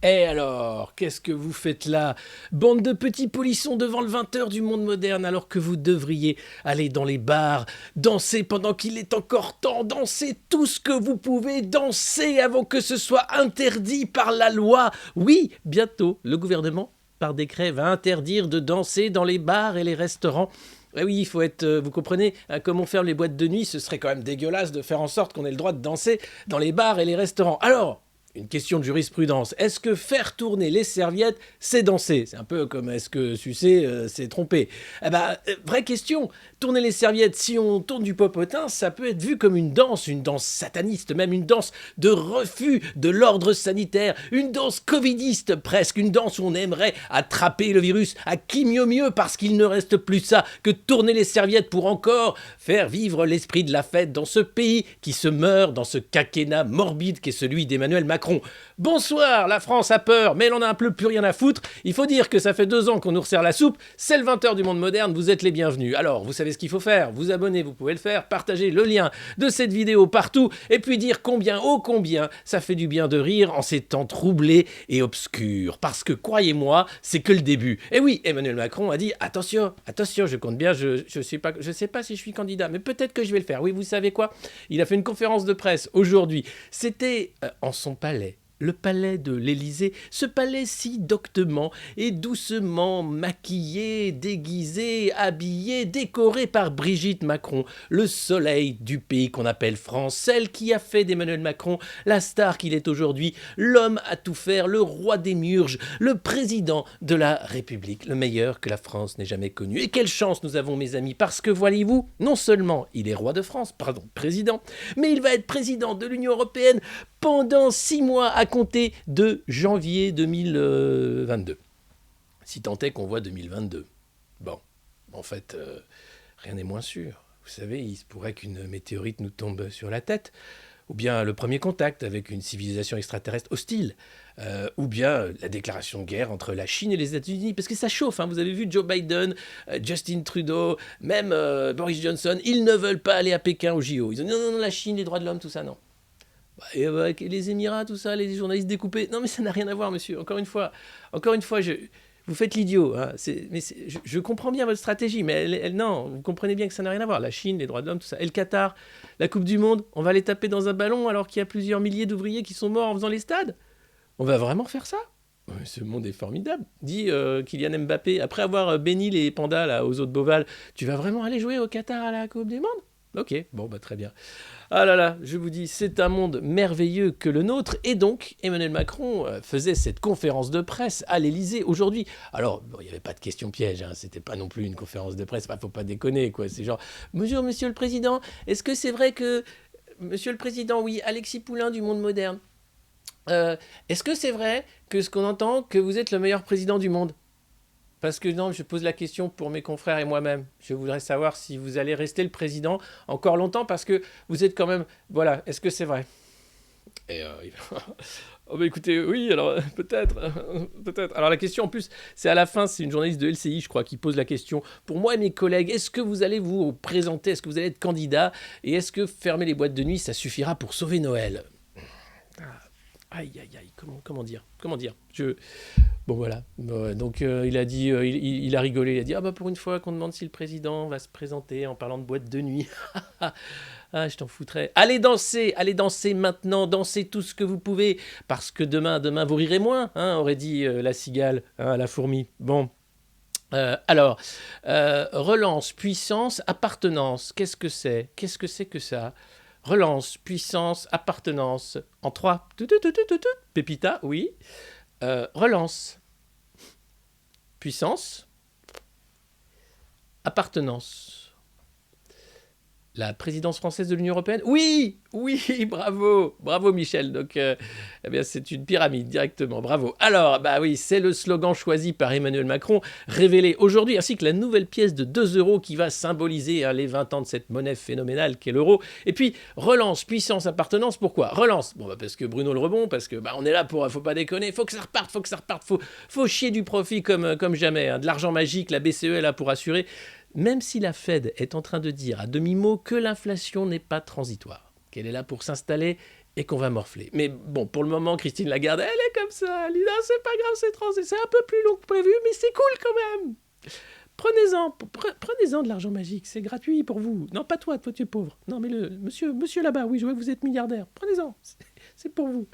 Eh alors, qu'est-ce que vous faites là, bande de petits polissons devant le 20h du monde moderne, alors que vous devriez aller dans les bars, danser pendant qu'il est encore temps, danser tout ce que vous pouvez, danser avant que ce soit interdit par la loi. Oui, bientôt, le gouvernement, par décret, va interdire de danser dans les bars et les restaurants. Eh oui, il faut être, vous comprenez, comme on ferme les boîtes de nuit, ce serait quand même dégueulasse de faire en sorte qu'on ait le droit de danser dans les bars et les restaurants. Alors, une question de jurisprudence. Est-ce que faire tourner les serviettes, c'est danser ? C'est un peu comme est-ce que sucer, c'est tromper ? Eh ben, vraie question. Tourner les serviettes, si on tourne du popotin, ça peut être vu comme une danse sataniste, même une danse de refus de l'ordre sanitaire, une danse covidiste presque, une danse où on aimerait attraper le virus. À qui mieux parce qu'il ne reste plus ça que tourner les serviettes pour encore faire vivre l'esprit de la fête dans ce pays qui se meurt, dans ce quinquennat morbide qu'est celui d'Emmanuel Macron. Macron. Bonsoir, la France a peur, mais elle en a un peu plus rien à foutre. Il faut dire que ça fait 2 ans qu'on nous resserre la soupe. C'est le 20h du monde moderne, vous êtes les bienvenus. Alors, vous savez ce qu'il faut faire, vous abonner, vous pouvez le faire, partager le lien de cette vidéo partout, et puis dire combien, oh combien, ça fait du bien de rire en ces temps troublés et obscurs. Parce que, croyez-moi, c'est que le début. Et oui, Emmanuel Macron a dit, attention, je compte bien, je sais pas si je suis candidat, mais peut-être que je vais le faire. Oui, vous savez quoi? Il a fait une conférence de presse aujourd'hui. C'était en son palais. Le palais de l'Élysée, ce palais si doctement et doucement maquillé, déguisé, habillé, décoré par Brigitte Macron, le soleil du pays qu'on appelle France, celle qui a fait d'Emmanuel Macron la star qu'il est aujourd'hui, l'homme à tout faire, le roi des murges, le président de la République, le meilleur que la France n'ait jamais connu. Et quelle chance nous avons, mes amis, parce que voyez-vous, non seulement il est roi de France, président, mais il va être président de l'Union européenne pendant 6 mois à compter de janvier 2022. Si tant est qu'on voit 2022. Bon, en fait, rien n'est moins sûr. Vous savez, il se pourrait qu'une météorite nous tombe sur la tête, ou bien le premier contact avec une civilisation extraterrestre hostile, ou bien la déclaration de guerre entre la Chine et les États-Unis, parce que ça chauffe, hein. Vous avez vu Joe Biden, Justin Trudeau, même Boris Johnson, ils ne veulent pas aller à Pékin au JO. Ils ont dit non, la Chine, les droits de l'homme, tout ça, non. Et avec les Émirats, tout ça, les journalistes découpés. Non, mais ça n'a rien à voir, monsieur. Encore une fois, vous faites l'idiot. Hein. Je comprends bien votre stratégie, mais non, vous comprenez bien que ça n'a rien à voir. La Chine, les droits de l'homme, tout ça. Et le Qatar, la Coupe du Monde, on va les taper dans un ballon alors qu'il y a plusieurs milliers d'ouvriers qui sont morts en faisant les stades. On va vraiment faire ça? Ce monde est formidable. Dit Kylian Mbappé, après avoir béni les pandas là, aux eaux de Beauval, tu vas vraiment aller jouer au Qatar à la Coupe du Monde? Ok, bon, très bien. Ah là là, je vous dis, c'est un monde merveilleux que le nôtre. Et donc, Emmanuel Macron faisait cette conférence de presse à l'Élysée aujourd'hui. Alors, il n'y avait pas de question piège, hein, c'était pas non plus une conférence de presse, faut pas déconner, quoi. C'est genre, bonjour, monsieur le président, est-ce que c'est vrai que... Monsieur le président, oui, Alexis Poulain du Monde Moderne. Est-ce que c'est vrai que ce qu'on entend, que vous êtes le meilleur président du monde? Parce que non, je pose la question pour mes confrères et moi-même. Je voudrais savoir si vous allez rester le président encore longtemps parce que vous êtes quand même... Voilà, est-ce que c'est vrai? Et oh bah écoutez, oui, alors peut-être. Alors la question en plus, c'est à la fin, c'est une journaliste de LCI, je crois, qui pose la question. Pour moi et mes collègues, est-ce que vous allez vous présenter? Est-ce que vous allez être candidat? Et est-ce que fermer les boîtes de nuit, ça suffira pour sauver Noël? Aïe, comment dire? Bon voilà, donc il a dit, il a rigolé, il a dit, ah bah pour une fois qu'on demande si le président va se présenter en parlant de boîte de nuit, ah je t'en foutrais, allez danser maintenant, dansez tout ce que vous pouvez, parce que demain vous rirez moins, hein, aurait dit la cigale, hein, la fourmi, bon. Alors, relance, puissance, appartenance, qu'est-ce que c'est que ça? Relance, puissance, appartenance, en 3. Pépita, oui. Relance, puissance, appartenance. La présidence française de l'Union européenne? Oui, bravo Michel. Donc, eh bien, c'est une pyramide directement, bravo. Alors, bah oui, c'est le slogan choisi par Emmanuel Macron, révélé aujourd'hui, ainsi que la nouvelle pièce de 2 € qui va symboliser les 20 ans de cette monnaie phénoménale qu'est l'euro. Et puis, relance, puissance, appartenance, pourquoi? Relance, bon, bah, parce que Bruno Le Rebond, parce que on est là pour, faut pas déconner, faut que ça reparte, faut chier du profit comme jamais, hein, de l'argent magique, la BCE est là pour assurer. Même si la Fed est en train de dire à demi-mot que l'inflation n'est pas transitoire, qu'elle est là pour s'installer et qu'on va morfler. Mais bon, pour le moment, Christine Lagarde, elle est comme ça. Elle dit, non, c'est pas grave, c'est un peu plus long que prévu, mais c'est cool quand même. Prenez-en de l'argent magique, c'est gratuit pour vous. Non, pas toi tu es pauvre. Non, mais le monsieur là-bas, oui, je vois que vous êtes milliardaire. Prenez-en, c'est pour vous.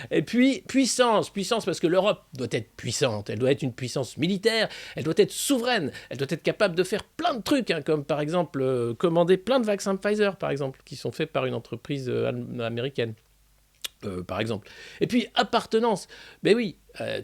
Et puis, puissance, parce que l'Europe doit être puissante. Elle doit être une puissance militaire, elle doit être souveraine, elle doit être capable de faire plein de trucs, hein, comme par exemple commander plein de vaccins Pfizer, par exemple, qui sont faits par une entreprise américaine. Par exemple. Et puis, appartenance. Ben oui,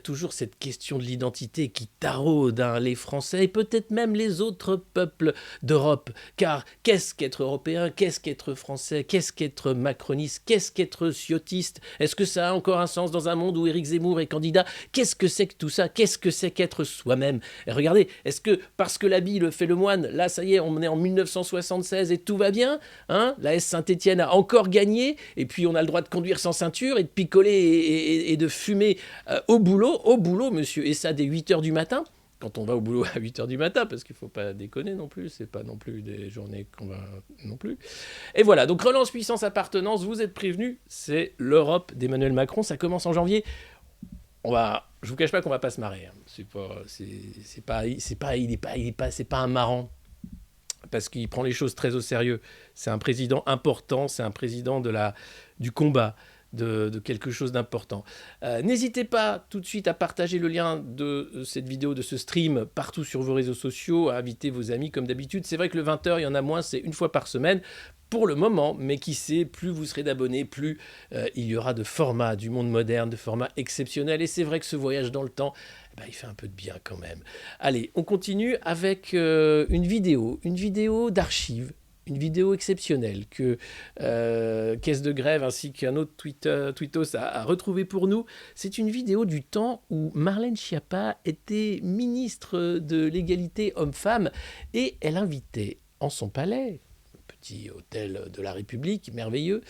toujours cette question de l'identité qui taraude les Français et peut-être même les autres peuples d'Europe. Car qu'est-ce qu'être européen? Qu'est-ce qu'être français? Qu'est-ce qu'être macroniste? Qu'est-ce qu'être ciotiste? Est-ce que ça a encore un sens dans un monde où Éric Zemmour est candidat? Qu'est-ce que c'est que tout ça? Qu'est-ce que c'est qu'être soi-même? Et regardez, est-ce que parce que l'habit le fait le moine, là ça y est, on est en 1976 et tout va bien, hein? La S Saint-Étienne a encore gagné et puis on a le droit de conduire sans ceinture et de picoler et de fumer au boulot monsieur, et ça dès 8h du matin, quand on va au boulot à 8h du matin, parce qu'il ne faut pas déconner non plus, c'est pas non plus des journées qu'on va non plus. Et voilà, donc relance, puissance, appartenance, vous êtes prévenus, c'est l'Europe d'Emmanuel Macron, ça commence en janvier. Je vous cache pas qu'on va pas se marrer, hein. C'est pas un marrant, parce qu'il prend les choses très au sérieux. C'est un président important, c'est un président du combat, de quelque chose d'important. N'hésitez pas tout de suite à partager le lien de cette vidéo, de ce stream, partout sur vos réseaux sociaux, à inviter vos amis comme d'habitude. C'est vrai que le 20h, il y en a moins, c'est une fois par semaine pour le moment, mais qui sait, plus vous serez d'abonnés, plus il y aura de formats du monde moderne, de formats exceptionnels. Et c'est vrai que ce voyage dans le temps, il fait un peu de bien quand même. Allez, on continue avec une vidéo d'archives, une vidéo exceptionnelle que Caisse de Grève ainsi qu'un autre tweetos a retrouvé pour nous. C'est une vidéo du temps où Marlène Schiappa était ministre de l'égalité homme-femme et elle invitait en son palais, petit hôtel de la République merveilleux,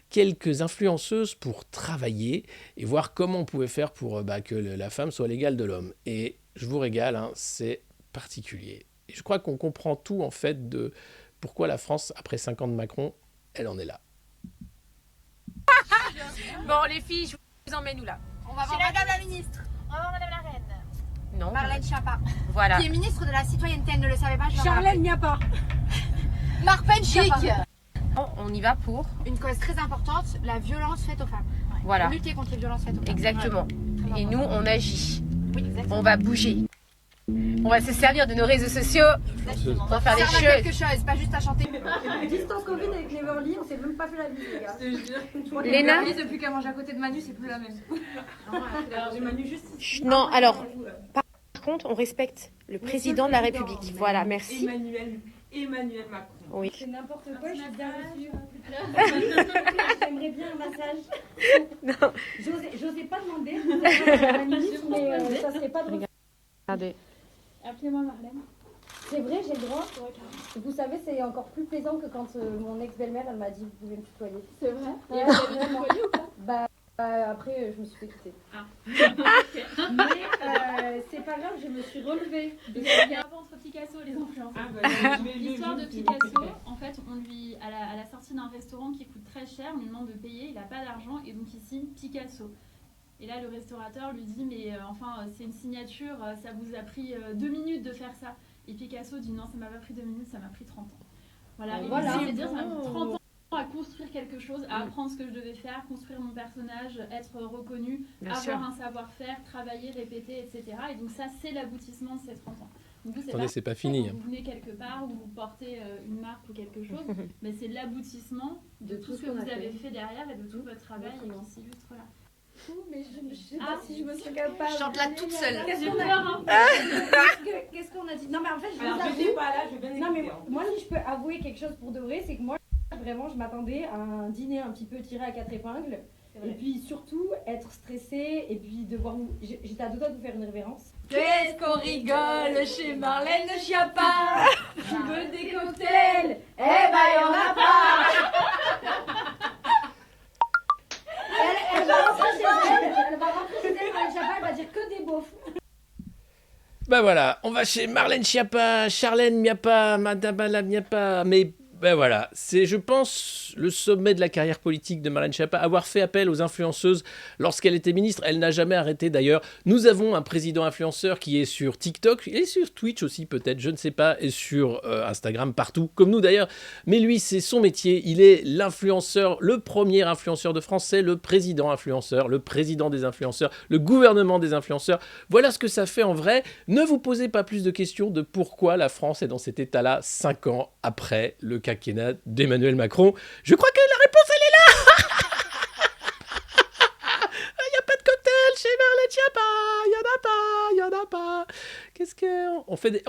quelques influenceuses pour travailler et voir comment on pouvait faire pour que la femme soit l'égale de l'homme. Et je vous régale, hein, c'est particulier. Et je crois qu'on comprend tout en fait de pourquoi la France, après 5 ans de Macron, elle en est là. Bon, les filles, je vous emmène où là? On va voir Madame la Ministre. On va voir Madame la Reine. Non. Marlène Schiappa. Voilà. Qui est ministre de la Citoyenneté, elle ne le savait pas. Charlène n'y a pas. Marlène Schiappa. On y va pour. Une cause très importante, la violence faite aux femmes. Voilà. Lutter contre les violences faites aux femmes. Exactement. Ouais. Et nous, on agit. Oui, exactement. On va bouger. On va se servir de nos réseaux sociaux pour faire des Ça sert à choses. quelque chose, pas juste à chanter. Distance Covid avec Cleverly, on s'est même pas fait la bise, les gars. Léna Depuis qu'elle mange à côté de Manu, c'est plus la même. Alors j'ai Manu juste ici. Non, alors, par contre, on respecte le président de la République. Voilà, merci. Emmanuel Macron. Oui. C'est n'importe quoi, je suis bien reçue. J'aimerais bien un massage. Non. J'osais pas demander à la ministre, mais ça serait pas de refus. Regardez. Appelez-moi Marlène. C'est vrai, j'ai le droit. Vous savez, c'est encore plus plaisant que quand mon ex-belle-mère, elle m'a dit, vous pouvez me tutoyer. C'est vrai. Et vous avez tutoyé ou pas? Après, je me suis fait quitter. Ah. Mais c'est pas grave, je me suis relevée. Il y a un rapport entre Picasso et les influenceurs. L'histoire de Picasso, en fait, à la sortie d'un restaurant qui coûte très cher, on lui demande de payer, il n'a pas d'argent et donc il signe Picasso. Et là, le restaurateur lui dit, mais c'est une signature, ça vous a pris 2 minutes de faire ça. Et Picasso dit, non, ça m'a pas pris 2 minutes, ça m'a pris 30 ans. Voilà, et c'est-à-dire, ça m'a pris 30 ans à construire quelque chose, à apprendre ce que je devais faire, construire mon personnage, être reconnu, avoir un savoir-faire, travailler, répéter, etc. Et donc ça, c'est l'aboutissement de ces 30 ans. Donc vous, Attendez, c'est pas fini. Vous venez quelque part, ou vous portez une marque ou quelque chose, mais c'est l'aboutissement de tout ce que vous avez fait derrière et de tout votre travail qui s'illustre là. Mais je sais pas si je me suis capable. Je chante là toute seule. Qu'est-ce qu'on a dit? Non, mais en fait, je vous avoue. Non, mais moi, si je peux avouer quelque chose pour de vrai, c'est que moi, vraiment, je m'attendais à un dîner un petit peu tiré à 4 épingles. Et puis surtout, être stressée. Et puis devoir. J'étais à 2 doigts de vous faire une révérence. Qu'est-ce qu'on rigole chez Marlène Schiappa? Tu veux des cocktails? Eh ben, y'en a pas. Elle va rentrer chez elle. Elle va rentrer chez elle, Marlène Schiappa, elle va dire que des beaufs. Ben voilà, on va chez Marlène Schiappa, Charlène Miappa, Madame la Miappa, mais ben voilà, c'est, je pense, le sommet de la carrière politique de Marlène Schiappa, avoir fait appel aux influenceuses lorsqu'elle était ministre. Elle n'a jamais arrêté d'ailleurs. Nous avons un président influenceur qui est sur TikTok, et sur Twitch aussi peut-être, je ne sais pas, et sur Instagram, partout, comme nous d'ailleurs. Mais lui, c'est son métier, il est l'influenceur, le premier influenceur de France, c'est le président influenceur, le président des influenceurs, le gouvernement des influenceurs. Voilà ce que ça fait en vrai. Ne vous posez pas plus de questions de pourquoi la France est dans cet état-là 5 ans après le quinquennat d'Emmanuel Macron. Je crois que la réponse, elle est là. Il n'y a pas de cocktail chez Marlène Schiappa. il y en a pas. Qu'est-ce que... On fait pas de loi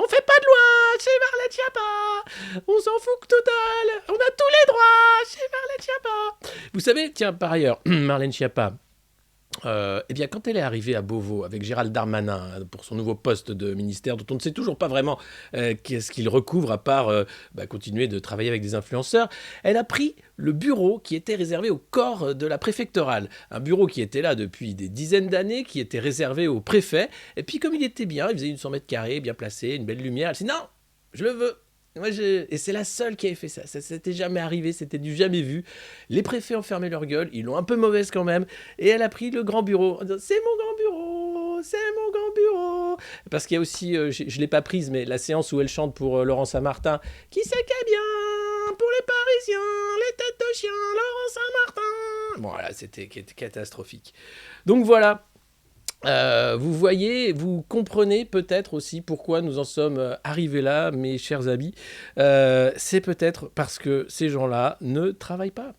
chez Marlène Schiappa. On s'en fout total. On a tous les droits chez Marlène Schiappa. Vous savez, tiens, par ailleurs, Marlène Schiappa, eh bien, quand elle est arrivée à Beauvau avec Gérald Darmanin pour son nouveau poste de ministère, dont on ne sait toujours pas vraiment qu'est-ce qu'il recouvre à part continuer de travailler avec des influenceurs, elle a pris le bureau qui était réservé au corps de la préfectorale. Un bureau qui était là depuis des dizaines d'années, qui était réservé au préfet. Et puis, comme il était bien, il faisait une 100 mètres carrés, bien placé, une belle lumière, elle s'est dit non, je le veux. Et c'est la seule qui avait fait ça. Ça s'était jamais arrivé, c'était du jamais vu. Les préfets ont fermé leur gueule, ils l'ont un peu mauvaise quand même. Et elle a pris le grand bureau en disant c'est mon grand bureau, c'est mon grand bureau. Parce qu'il y a aussi, je ne l'ai pas prise, mais la séance où elle chante pour Laurent Saint-Martin. Qui c'est qui est bien pour les Parisiens, les têtes de chien, Laurent Saint-Martin. Bon, voilà, c'était catastrophique. Donc voilà. Vous voyez, vous comprenez peut-être aussi pourquoi nous en sommes arrivés là, mes chers amis. C'est peut-être parce que ces gens-là ne travaillent pas.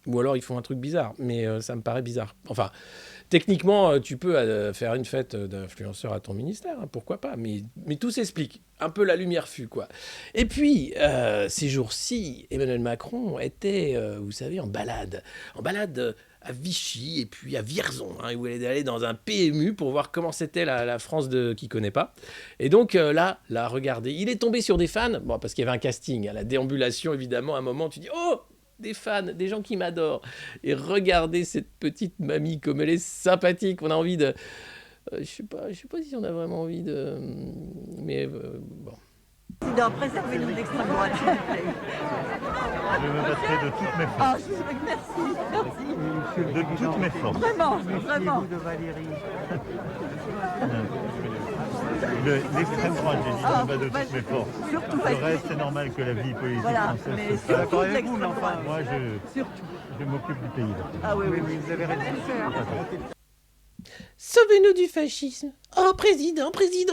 Ou alors ils font un truc bizarre, mais ça me paraît bizarre. Enfin, techniquement, tu peux faire une fête d'influenceurs à ton ministère, hein, pourquoi pas, mais tout s'explique. Un peu la lumière fut, quoi. Et puis, ces jours-ci, Emmanuel Macron était, vous savez, en balade à Vichy et puis à Vierzon, hein, où elle est allée dans un PMU pour voir comment c'était la France qui connaît pas. Et donc là, regardez, il est tombé sur des fans, bon, parce qu'il y avait un casting, à la déambulation, évidemment, à un moment, tu dis « Oh !» Des fans, des gens qui m'adorent. Et regardez cette petite mamie comme elle est sympathique. On a envie de... je sais pas si on a vraiment envie de... Mais bon. Président, préservez-nous de l'extrême droite, s'il vous plaît. Je me battrai de toutes mes Ah, forces. merci. De toutes mes forces. Vraiment, vraiment. L'extrême droite, j'ai dit, je me bats de toutes mes forces. Surtout Le reste, c'est normal que la vie politique Voilà, française mais se fasse. surtout de l'extrême droite. Moi, Surtout. je m'occupe du pays. Ah oui, vous avez raison. Sauvez-nous du fascisme. Oh, président,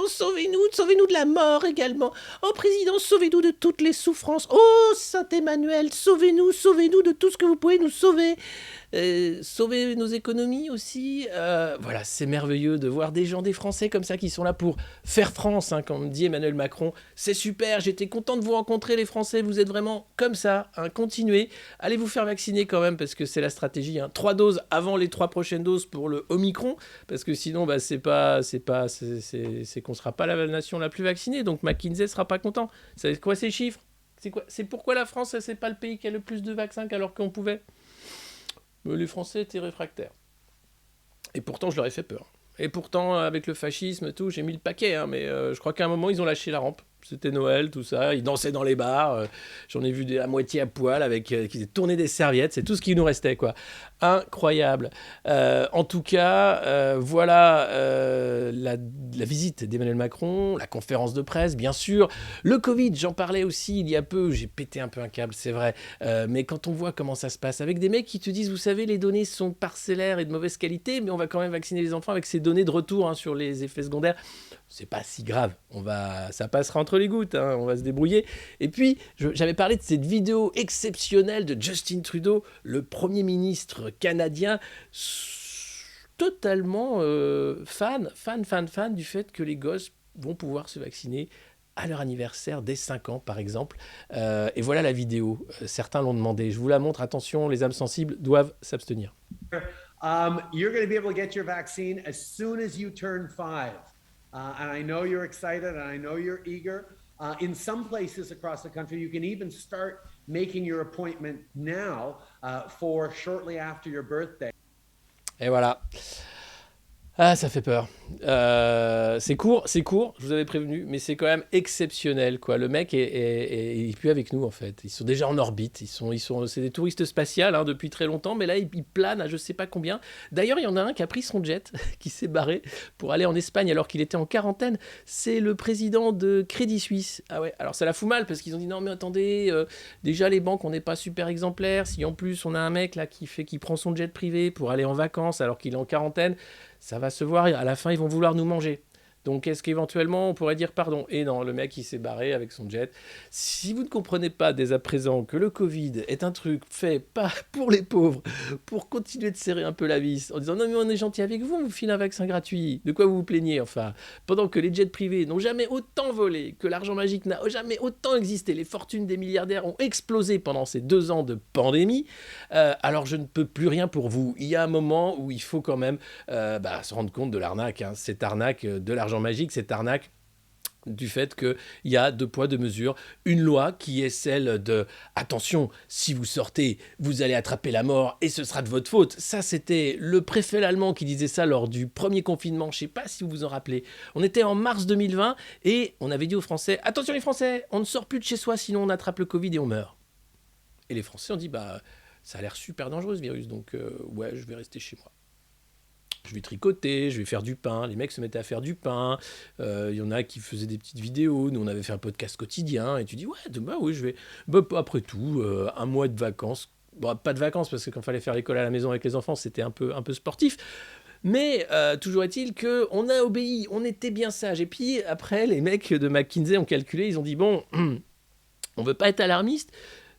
sauvez-nous de la mort également. Oh, président, sauvez-nous de toutes les souffrances. Oh, Saint-Emmanuel, sauvez-nous de tout ce que vous pouvez nous sauver. Sauver nos économies aussi. Voilà, c'est merveilleux de voir des Français comme ça qui sont là pour faire France, hein, comme dit Emmanuel Macron. C'est super, j'étais content de vous rencontrer les Français, vous êtes vraiment comme ça, hein, continuez. Allez vous faire vacciner quand même parce que c'est la stratégie, hein. 3 doses avant les 3 prochaines doses pour le Omicron, parce que sinon c'est qu'on sera pas la nation la plus vaccinée, donc McKinsey sera pas content. C'est quoi ces chiffres ? C'est pourquoi la France, c'est pas le pays qui a le plus de vaccins alors qu'on pouvait ? Les Français étaient réfractaires. Et pourtant, je leur ai fait peur. Et pourtant, avec le fascisme, tout, j'ai mis le paquet. Hein, mais je crois qu'à un moment, ils ont lâché la rampe. C'était Noël, tout ça. Ils dansaient dans les bars. J'en ai vu à moitié à poil, qui tournaient des serviettes. C'est tout ce qui nous restait, quoi. Incroyable. En tout cas, voilà la visite d'Emmanuel Macron, la conférence de presse, bien sûr. Le Covid, j'en parlais aussi il y a peu. J'ai pété un peu un câble, c'est vrai. Mais quand on voit comment ça se passe, avec des mecs qui te disent, vous savez, les données sont parcellaires et de mauvaise qualité, mais on va quand même vacciner les enfants avec ces données de retour, hein, sur les effets secondaires. C'est pas si grave, ça passera entre les gouttes, hein, on va se débrouiller. Et puis, j'avais parlé de cette vidéo exceptionnelle de Justin Trudeau, le Premier ministre canadien, totalement fan du fait que les gosses vont pouvoir se vacciner à leur anniversaire dès 5 ans, par exemple. Et voilà la vidéo, certains l'ont demandé. Je vous la montre, attention, les âmes sensibles doivent s'abstenir. You're going to be able to get your vaccine as soon as you turn 5. And I know you're excited and I know you're eager. In some places across the country, you can even start making your appointment now for shortly after your birthday. Et voilà. Ah, ça fait peur. C'est court, je vous avais prévenu, mais c'est quand même exceptionnel, quoi. Le mec est plus avec nous, en fait. Ils sont déjà en orbite, c'est des touristes spatials, hein, depuis très longtemps, mais là, ils planent à je sais pas combien. D'ailleurs, il y en a un qui a pris son jet, qui s'est barré pour aller en Espagne alors qu'il était en quarantaine. C'est le président de Crédit Suisse. Ah ouais, alors ça la fout mal, parce qu'ils ont dit, non mais attendez, déjà les banques, on n'est pas super exemplaires. Si en plus, on a un mec là qui prend son jet privé pour aller en vacances alors qu'il est en quarantaine, ça va se voir, à la fin, ils vont vouloir nous manger. Donc est-ce qu'éventuellement on pourrait dire pardon? Et non, le mec il s'est barré avec son jet. Si vous ne comprenez pas dès à présent que le Covid est un truc fait pas pour les pauvres, pour continuer de serrer un peu la vis, en disant non mais on est gentil avec vous, on vous file un vaccin gratuit, de quoi vous vous plaignez enfin? Pendant que les jets privés n'ont jamais autant volé, que l'argent magique n'a jamais autant existé, les fortunes des milliardaires ont explosé pendant ces 2 ans de pandémie, alors je ne peux plus rien pour vous. Il y a un moment où il faut quand même se rendre compte de l'arnaque, hein. Cette arnaque de l'argent magique, cette arnaque du fait qu'il y a 2 poids, 2 mesures, une loi qui est celle de « attention, si vous sortez, vous allez attraper la mort et ce sera de votre faute ». Ça, c'était le préfet allemand qui disait ça lors du premier confinement, je ne sais pas si vous vous en rappelez. On était en mars 2020 et on avait dit aux Français « attention les Français, on ne sort plus de chez soi sinon on attrape le Covid et on meurt ». Et les Français ont dit « ça a l'air super dangereux ce virus, donc ouais, je vais rester chez moi ». Je vais tricoter, je vais faire du pain. Les mecs se mettaient à faire du pain. Il y en a qui faisaient des petites vidéos. Nous, on avait fait un podcast quotidien. Et tu dis, ouais, demain, oui, je vais... après tout, un mois de vacances. Bon, pas de vacances, parce que quand il fallait faire l'école à la maison avec les enfants, c'était un peu sportif. Mais toujours est-il qu'on a obéi. On était bien sages. Et puis, après, les mecs de McKinsey ont calculé. Ils ont dit, bon, on veut pas être alarmiste,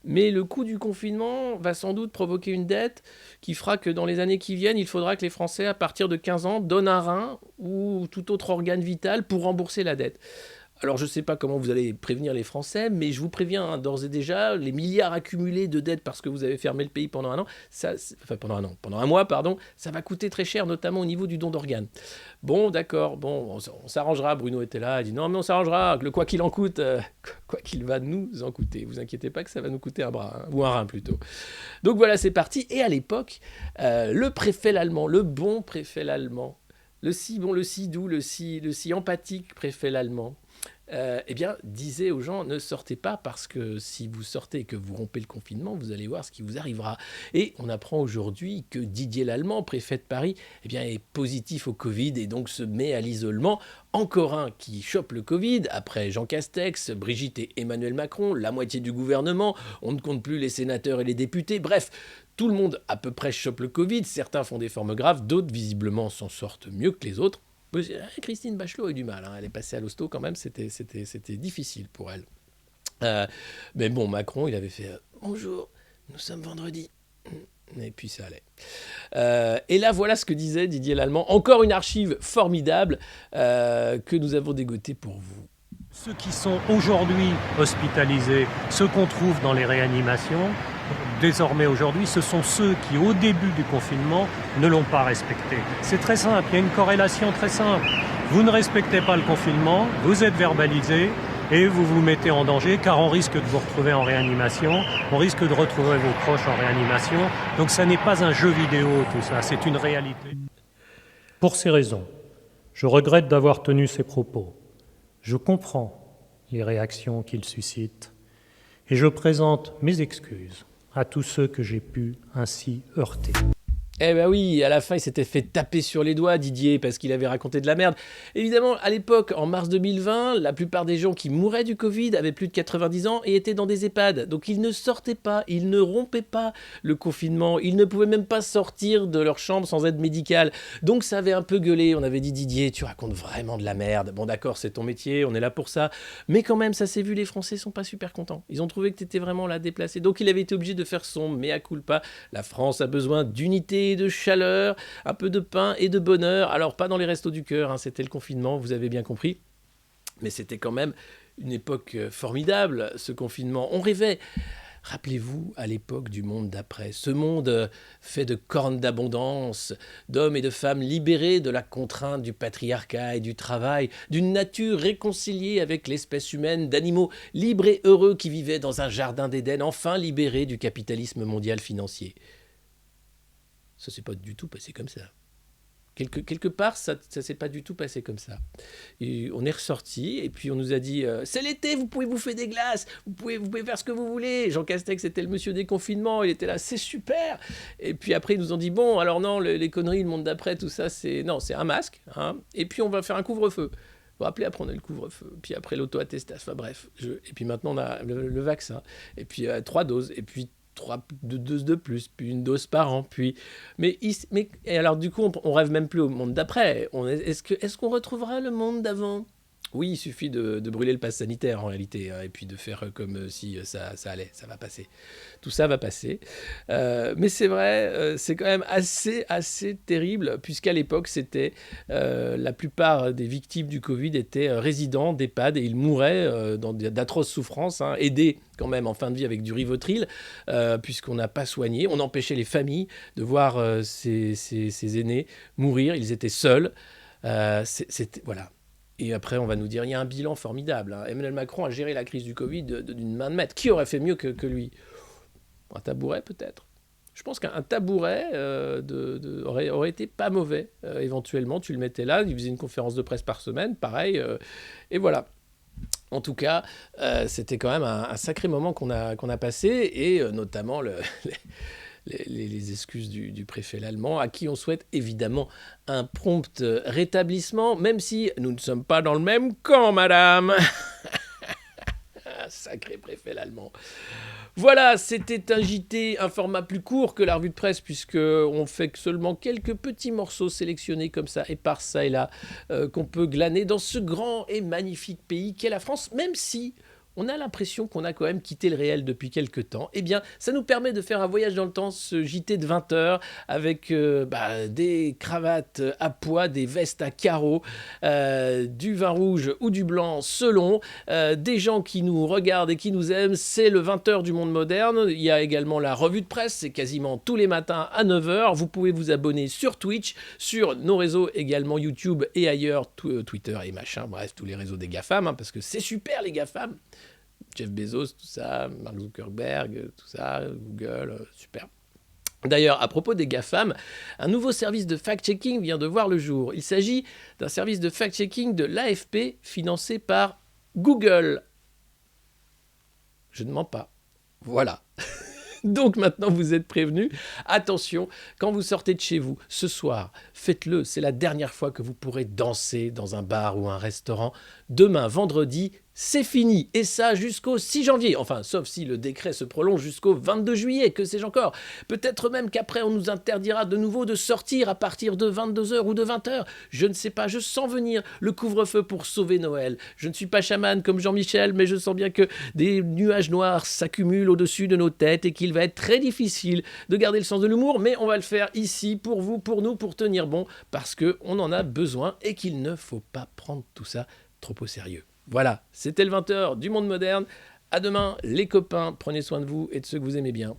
mais le coût du confinement va sans doute provoquer une dette qui fera que dans les années qui viennent, il faudra que les Français, à partir de 15 ans, donnent un rein ou tout autre organe vital pour rembourser la dette. Alors, je ne sais pas comment vous allez prévenir les Français, mais je vous préviens, hein, d'ores et déjà, les milliards accumulés de dettes parce que vous avez fermé le pays pendant un an, pendant un mois, ça va coûter très cher, notamment au niveau du don d'organes. Bon, d'accord, bon, on s'arrangera. Bruno était là, il dit non, mais on s'arrangera, le quoi qu'il en coûte, quoi qu'il va nous en coûter. Vous inquiétez pas que ça va nous coûter un bras, hein, ou un rein plutôt. Donc voilà, c'est parti. Et à l'époque, le préfet l'allemand, le bon préfet l'allemand, le si bon, le si doux, le si empathique préfet l'allemand, disait aux gens, ne sortez pas parce que si vous sortez et que vous rompez le confinement, vous allez voir ce qui vous arrivera. Et on apprend aujourd'hui que Didier Lallemand, préfet de Paris, est positif au Covid et donc se met à l'isolement. Encore un qui chope le Covid, après Jean Castex, Brigitte et Emmanuel Macron, la moitié du gouvernement, on ne compte plus les sénateurs et les députés, bref, tout le monde à peu près chope le Covid, certains font des formes graves, d'autres visiblement s'en sortent mieux que les autres. Christine Bachelot a eu du mal, hein. Elle est passée à l'hosto quand même, c'était difficile pour elle. Mais bon, Macron, il avait fait bonjour, nous sommes vendredi. Et puis ça allait. Et là, voilà ce que disait Didier Lallemand. Encore une archive formidable que nous avons dégotée pour vous. Ceux qui sont aujourd'hui hospitalisés, ceux qu'on trouve dans les réanimations, désormais aujourd'hui, ce sont ceux qui, au début du confinement, ne l'ont pas respecté. C'est très simple, il y a une corrélation très simple. Vous ne respectez pas le confinement, vous êtes verbalisé et vous vous mettez en danger car on risque de vous retrouver en réanimation, on risque de retrouver vos proches en réanimation. Donc ça n'est pas un jeu vidéo tout ça, c'est une réalité. Pour ces raisons, je regrette d'avoir tenu ces propos. Je comprends les réactions qu'ils suscitent et je présente mes excuses à tous ceux que j'ai pu ainsi heurter. Eh ben oui, à la fin, il s'était fait taper sur les doigts, Didier, parce qu'il avait raconté de la merde. Évidemment, à l'époque, en mars 2020, la plupart des gens qui mouraient du Covid avaient plus de 90 ans et étaient dans des EHPAD. Donc ils ne sortaient pas, ils ne rompaient pas le confinement, ils ne pouvaient même pas sortir de leur chambre sans aide médicale. Donc ça avait un peu gueulé, on avait dit Didier, tu racontes vraiment de la merde. Bon d'accord, c'est ton métier, on est là pour ça. Mais quand même, ça s'est vu, les Français sont pas super contents. Ils ont trouvé que tu étais vraiment là déplacé. Donc il avait été obligé de faire son mea culpa. La France a besoin d'unité, de chaleur, un peu de pain et de bonheur. Alors pas dans les restos du cœur, hein, c'était le confinement, vous avez bien compris. Mais c'était quand même une époque formidable, ce confinement. On rêvait. Rappelez-vous, à l'époque du monde d'après, ce monde fait de cornes d'abondance, d'hommes et de femmes libérés de la contrainte du patriarcat et du travail, d'une nature réconciliée avec l'espèce humaine, d'animaux libres et heureux qui vivaient dans un jardin d'Éden, enfin libérés du capitalisme mondial financier. Ça s'est pas du tout passé comme ça. Quelque part, ça s'est pas du tout passé comme ça. Et on est ressorti et puis on nous a dit c'est l'été, vous pouvez bouffer des glaces, vous pouvez faire ce que vous voulez. Jean Castex était le monsieur des confinements, il était là, c'est super. Et puis après ils nous ont dit bon, alors non, les conneries, le monde d'après, tout ça, c'est un masque, hein. Et puis on va faire un couvre-feu. Vous vous rappelez, après on a le couvre-feu, puis après l'auto-attestation, enfin bref. Et puis maintenant on a le vaccin, et puis 3 doses, et puis 3 doses de plus, puis une dose par an, puis... Et alors du coup, on rêve même plus au monde d'après. Est-ce qu'on retrouvera le monde d'avant ? Oui, il suffit de brûler le pass sanitaire en réalité, hein, et puis de faire comme si ça allait, ça va passer. Tout ça va passer. Mais c'est vrai, c'est quand même assez terrible, puisqu'à l'époque, c'était la plupart des victimes du Covid étaient résidents d'EHPAD et ils mouraient dans d'atroces souffrances, hein, aidés quand même en fin de vie avec du Rivotril, puisqu'on n'a pas soigné. On empêchait les familles de voir ces aînés mourir. Ils étaient seuls. Voilà. Et après, on va nous dire, il y a un bilan formidable, hein. Emmanuel Macron a géré la crise du Covid d'une main de maître. Qui aurait fait mieux que lui ? Un tabouret, peut-être. Je pense qu'un tabouret aurait été pas mauvais. Éventuellement, tu le mettais là, il faisait une conférence de presse par semaine, pareil. Et voilà. En tout cas, c'était quand même un sacré moment qu'on a passé, et notamment les excuses du préfet l'allemand, à qui on souhaite évidemment un prompt rétablissement, même si nous ne sommes pas dans le même camp, madame. Sacré préfet l'allemand. Voilà, c'était un JT, un format plus court que la revue de presse, puisqu'on fait seulement quelques petits morceaux sélectionnés comme ça, et par ça et là, qu'on peut glaner dans ce grand et magnifique pays qu'est la France, même si on a l'impression qu'on a quand même quitté le réel depuis quelques temps. Eh bien, ça nous permet de faire un voyage dans le temps, ce JT de 20 heures, avec des cravates à pois, des vestes à carreaux, du vin rouge ou du blanc selon, des gens qui nous regardent et qui nous aiment. C'est le 20 heures du monde moderne. Il y a également la revue de presse, c'est quasiment tous les matins à 9 heures. Vous pouvez vous abonner sur Twitch, sur nos réseaux également YouTube et ailleurs, Twitter et machin, bref, tous les réseaux des GAFAM, hein, parce que c'est super les GAFAM. Jeff Bezos, tout ça, Mark Zuckerberg, tout ça, Google, super. D'ailleurs, à propos des GAFAM, un nouveau service de fact-checking vient de voir le jour. Il s'agit d'un service de fact-checking de l'AFP financé par Google. Je ne mens pas. Voilà. Donc maintenant, vous êtes prévenus. Attention, quand vous sortez de chez vous ce soir, faites-le. C'est la dernière fois que vous pourrez danser dans un bar ou un restaurant. Demain, vendredi, c'est fini. Et ça jusqu'au 6 janvier. Enfin, sauf si le décret se prolonge jusqu'au 22 juillet, que sais-je encore. Peut-être même qu'après, on nous interdira de nouveau de sortir à partir de 22h ou de 20h. Je ne sais pas, je sens venir le couvre-feu pour sauver Noël. Je ne suis pas chaman comme Jean-Michel, mais je sens bien que des nuages noirs s'accumulent au-dessus de nos têtes et qu'il va être très difficile de garder le sens de l'humour, mais on va le faire ici, pour vous, pour nous, pour tenir bon, parce qu'on en a besoin et qu'il ne faut pas prendre tout ça trop au sérieux. Voilà, c'était le 20h du monde moderne. À demain, les copains, prenez soin de vous et de ceux que vous aimez bien.